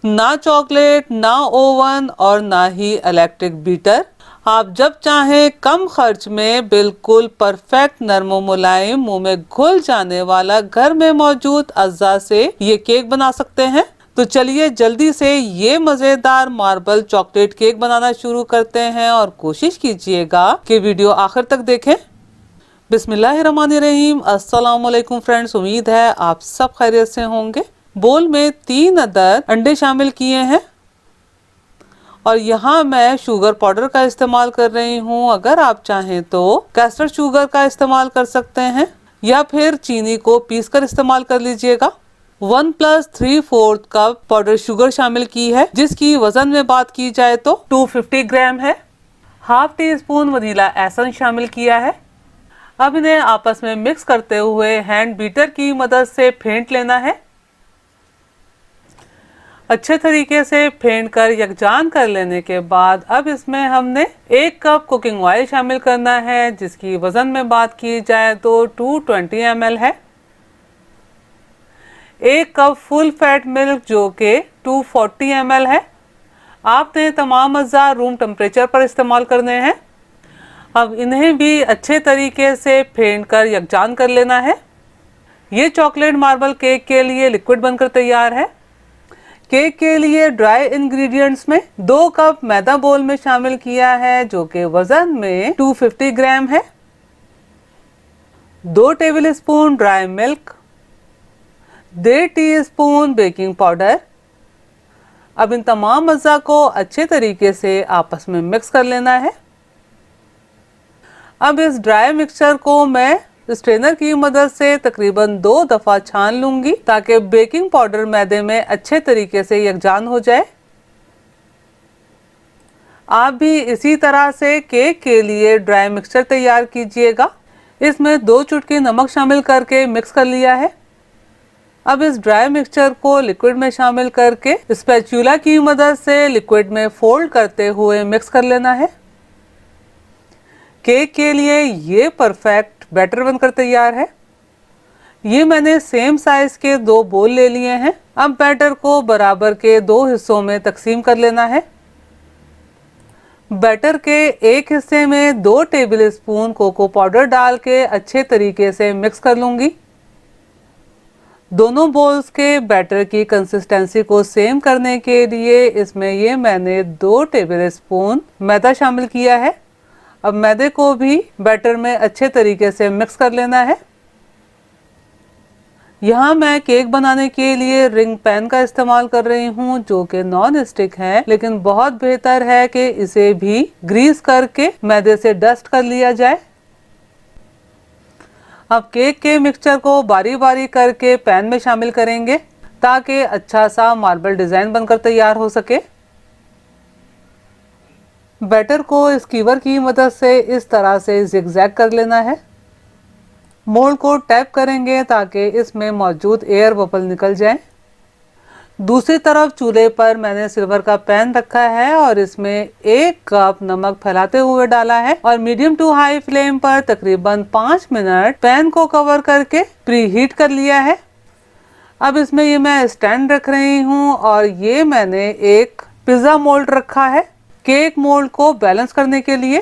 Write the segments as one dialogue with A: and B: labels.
A: ना चॉकलेट, ना ओवन और ना ही इलेक्ट्रिक बीटर। आप जब चाहें कम खर्च में बिल्कुल परफेक्ट नरम मुलायम मुंह में घुल जाने वाला घर में मौजूद अज्जा से ये केक बना सकते हैं। तो चलिए जल्दी से ये मजेदार मार्बल चॉकलेट केक बनाना शुरू करते हैं और कोशिश कीजिएगा कि वीडियो आखिर तक देखें। बिस्मिल्लाहिर्रहमानिर्रहीम। अस्सलाम वालेकुम फ्रेंड्स, उम्मीद है आप सब खैरियत से होंगे। बोल में 3 अदद अंडे शामिल किए हैं और यहाँ मैं शुगर पाउडर का इस्तेमाल कर रही हूँ। अगर आप चाहें तो कैस्टर्ड शुगर का इस्तेमाल कर सकते हैं या फिर चीनी को पीसकर इस्तेमाल कर लीजिएगा। 1 + 3/4 कप पाउडर शुगर शामिल की है, जिसकी वजन में बात की जाए तो 250 ग्राम है। Half tea spoon vanilla essence शामिल किया है। अब इन्हें आपस में मिक्स करते हुए हैंड बीटर की मदद से फेंट लेना है। अच्छे तरीके से फेंट कर यकजान कर लेने के बाद अब इसमें हमने 1 कप कुकिंग ऑयल शामिल करना है, जिसकी वजन में बात की जाए तो 220 ml है। 1 कप फुल फैट मिल्क जो कि 240 ml है। आपने तमाम अज्जा रूम टेम्परेचर पर इस्तेमाल करने हैं। अब इन्हें भी अच्छे तरीके से फेंट कर यकजान कर लेना है। ये चॉकलेट मार्बल केक के लिए लिक्विड बनकर तैयार है। केक के लिए ड्राई इंग्रेडिएंट्स में 2 कप मैदा बोल में शामिल किया है, जो कि वजन में 250 ग्राम है। 2 tablespoon dry milk, 1.5 teaspoon baking powder. अब इन तमाम अज्जा को अच्छे तरीके से आपस में मिक्स कर लेना है। अब इस ड्राई मिक्सचर को मैं स्ट्रेनर की मदद से तकरीबन 2 दफा छान लूंगी, ताकि बेकिंग पाउडर मैदे में अच्छे तरीके से यकजान हो जाए। आप भी इसी तरह से केक के लिए ड्राई मिक्सचर तैयार कीजिएगा। इसमें 2 चुटकी नमक शामिल करके मिक्स कर लिया है। अब इस ड्राई मिक्सचर को लिक्विड में शामिल करके स्पैचुला की मदद से लिक्विड में फोल्ड करते हुए मिक्स कर लेना है। केक के लिए ये परफेक्ट बैटर बनकर तैयार है। ये मैंने सेम साइज के 2 बोल ले लिए हैं। अब बैटर को बराबर के 2 हिस्सों में तकसीम कर लेना है। बैटर के एक हिस्से में 2 टेबलस्पून कोको पाउडर डाल के अच्छे तरीके से मिक्स कर लूंगी। दोनों बोल्स के बैटर की कंसिस्टेंसी को सेम करने के लिए इसमें ये मैंने 2 टेबलस्पून मैदा शामिल किया है। अब मैदे को भी बैटर में अच्छे तरीके से मिक्स कर लेना है। यहाँ मैं केक बनाने के लिए रिंग पैन का इस्तेमाल कर रही हूँ, जो कि नॉन स्टिक है, लेकिन बहुत बेहतर है कि इसे भी ग्रीस करके मैदे से डस्ट कर लिया जाए। अब केक के मिक्सचर को बारी बारी करके पैन में शामिल करेंगे, ताकि अच्छा सा मार्बल डिजाइन बनकर तैयार हो सके। बैटर को स्कीवर की मदद से इस तरह से जिगजैग कर लेना है। मोल्ड को टैप करेंगे ताकि इसमें मौजूद एयर बबल निकल जाए। दूसरी तरफ चूल्हे पर मैंने सिल्वर का पैन रखा है और इसमें 1 कप नमक फैलाते हुए डाला है और मीडियम टू हाई फ्लेम पर तकरीबन 5 मिनट पैन को कवर करके प्री हीट कर लिया है। अब इसमें ये मैं स्टैंड रख रही हूँ और ये मैंने एक पिज्जा मोल्ड रखा है केक मोल्ड को बैलेंस करने के लिए।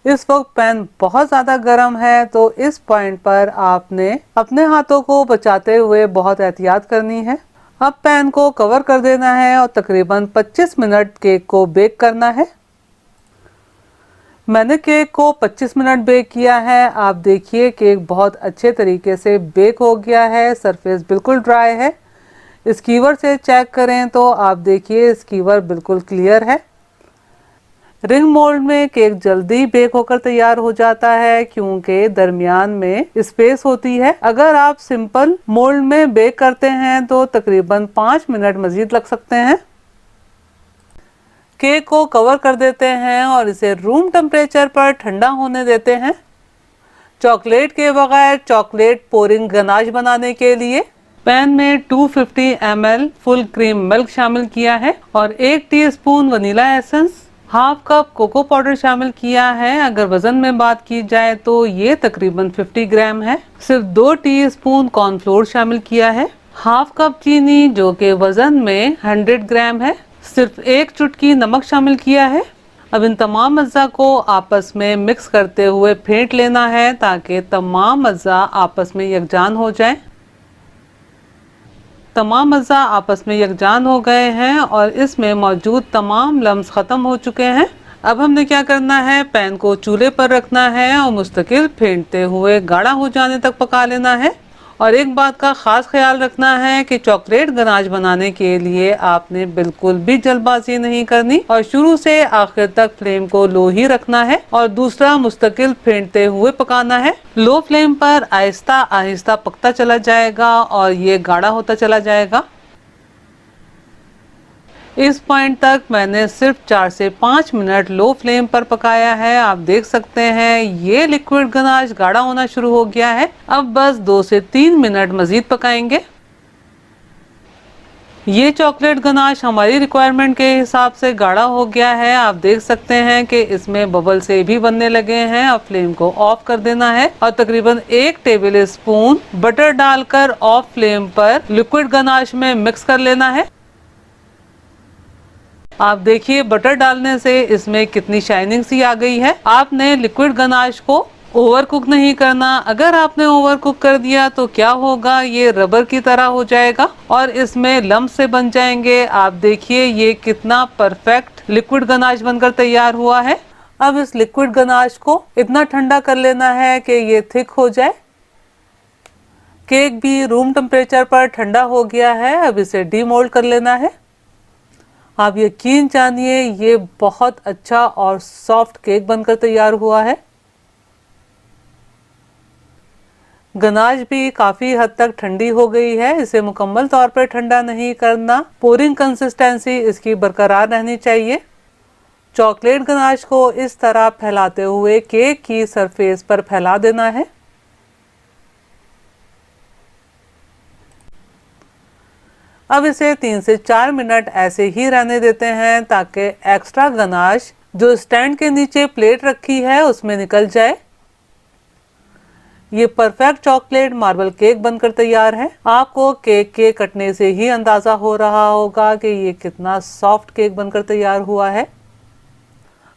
A: इस वक्त पैन बहुत ज़्यादा गर्म है, तो इस पॉइंट पर आपने अपने हाथों को बचाते हुए बहुत एहतियात करनी है। अब पैन को कवर कर देना है और तकरीबन 25 मिनट केक को बेक करना है। मैंने केक को 25 मिनट बेक किया है। आप देखिए केक बहुत अच्छे तरीके से बेक हो गया है, सरफेस बिल्कुल ड्राई है। स्कीवर से चेक करें तो आप देखिए स्कीवर बिल्कुल क्लियर है। रिंग मोल्ड में केक जल्दी बेक होकर तैयार हो जाता है, क्योंकि दरमियान में स्पेस होती है। अगर आप सिंपल मोल्ड में बेक करते हैं तो तकरीबन 5 मिनट मजीद लग सकते हैं। केक को कवर कर देते हैं और इसे रूम टेम्परेचर पर ठंडा होने देते हैं। चॉकलेट के बगैर चॉकलेट पोरिंग गनाश बनाने के लिए पैन में 250 ml फुल क्रीम मिल्क शामिल किया है और 1 teaspoon vanilla essence, half cup cocoa powder शामिल किया है। अगर वजन में बात की जाए तो ये तकरीबन 50 ग्राम है। सिर्फ 2 टीस्पून कॉर्नफ्लोर शामिल किया है। हाफ कप चीनी जो कि वजन में 100 ग्राम है, सिर्फ 1 चुटकी नमक शामिल किया है। अब इन तमाम अज्जा को आपस में मिक्स करते हुए फेंट लेना है ताकि तमाम अज्जा आपस में यकजान हो जाएं। तमाम अज्जा आपस में यकजान हो गए हैं और इसमें मौजूद तमाम लम्स ख़त्म हो चुके हैं। अब हमने क्या करना है, पैन को चूल्हे पर रखना है और मुस्तकिल फेंटते हुए गाढ़ा हो जाने तक पका लेना है। और एक बात का खास ख्याल रखना है कि चॉकलेट गनाश बनाने के लिए आपने बिल्कुल भी जल्दबाजी नहीं करनी और शुरू से आखिर तक फ्लेम को लो ही रखना है और दूसरा मुस्तकिल फेंटते हुए पकाना है। लो फ्लेम पर आहिस्ता आहिस्ता पकता चला जाएगा और ये गाढ़ा होता चला जाएगा। इस पॉइंट तक मैंने सिर्फ 4 से 5 मिनट लो फ्लेम पर पकाया है। आप देख सकते हैं ये लिक्विड गनाश गाढ़ा होना शुरू हो गया है। अब बस 2 से 3 मिनट मजीद पकाएंगे। ये चॉकलेट गनाश हमारी रिक्वायरमेंट के हिसाब से गाढ़ा हो गया है। आप देख सकते हैं कि इसमें बबल से भी बनने लगे हैं। अब फ्लेम को ऑफ कर देना है और तकरीबन 1 टेबल स्पून बटर डालकर ऑफ फ्लेम पर लिक्विड गनाश में मिक्स कर लेना है। आप देखिए बटर डालने से इसमें कितनी शाइनिंग सी आ गई है। आपने लिक्विड गनाश को ओवर कुक नहीं करना। अगर आपने ओवर कुक कर दिया तो क्या होगा, ये रबर की तरह हो जाएगा और इसमें लम्प से बन जाएंगे। आप देखिए ये कितना परफेक्ट लिक्विड गनाश बनकर तैयार हुआ है। अब इस लिक्विड गनाश को इतना ठंडा कर लेना है कि ये थिक हो जाए। केक भी रूम टेम्परेचर पर ठंडा हो गया है। अब इसे डीमोल्ड कर लेना है। आप यकीन जानिए ये बहुत अच्छा और सॉफ्ट केक बनकर तैयार हुआ है। गनाश भी काफ़ी हद तक ठंडी हो गई है। इसे मुकम्मल तौर पर ठंडा नहीं करना, पोरिंग कंसिस्टेंसी इसकी बरकरार रहनी चाहिए। चॉकलेट गनाश को इस तरह फैलाते हुए केक की सरफेस पर फैला देना है। अब इसे 3 से 4 मिनट ऐसे ही रहने देते हैं ताकि एक्स्ट्रा गनाश जो स्टैंड के नीचे प्लेट रखी है उसमें निकल जाए। ये परफेक्ट चॉकलेट मार्बल केक बनकर तैयार है। आपको केक के कटने से ही अंदाजा हो रहा होगा कि ये कितना सॉफ्ट केक बनकर तैयार हुआ है।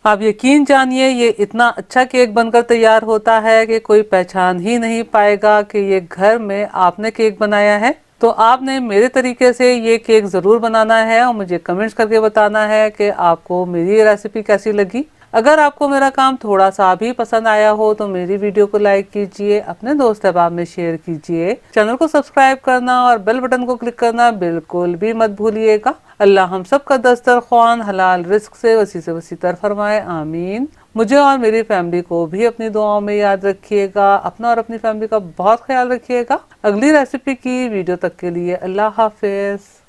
A: आप यकीन जानिए ये इतना अच्छा केक बनकर तैयार होता है कि कोई पहचान ही नहीं पाएगा कि ये घर में आपने केक बनाया है। तो आपने मेरे तरीके से ये केक ज़रूर बनाना है और मुझे कमेंट्स करके बताना है कि आपको मेरी ये रेसिपी कैसी लगी। अगर आपको मेरा काम थोड़ा सा भी पसंद आया हो तो मेरी वीडियो को लाइक कीजिए, अपने दोस्त अहबाब में शेयर कीजिए, चैनल को सब्सक्राइब करना और बेल बटन को क्लिक करना बिल्कुल भी मत भूलिएगा। अल्लाह हम सब का दस्तरख्वान हलाल रिस्क से वसी तर फरमाए, आमीन। मुझे और मेरी फैमिली को भी अपनी दुआओं में याद रखिएगा। अपना और अपनी फैमिली का बहुत ख्याल रखिएगा। अगली रेसिपी की वीडियो तक के लिए अल्लाह हाफिज।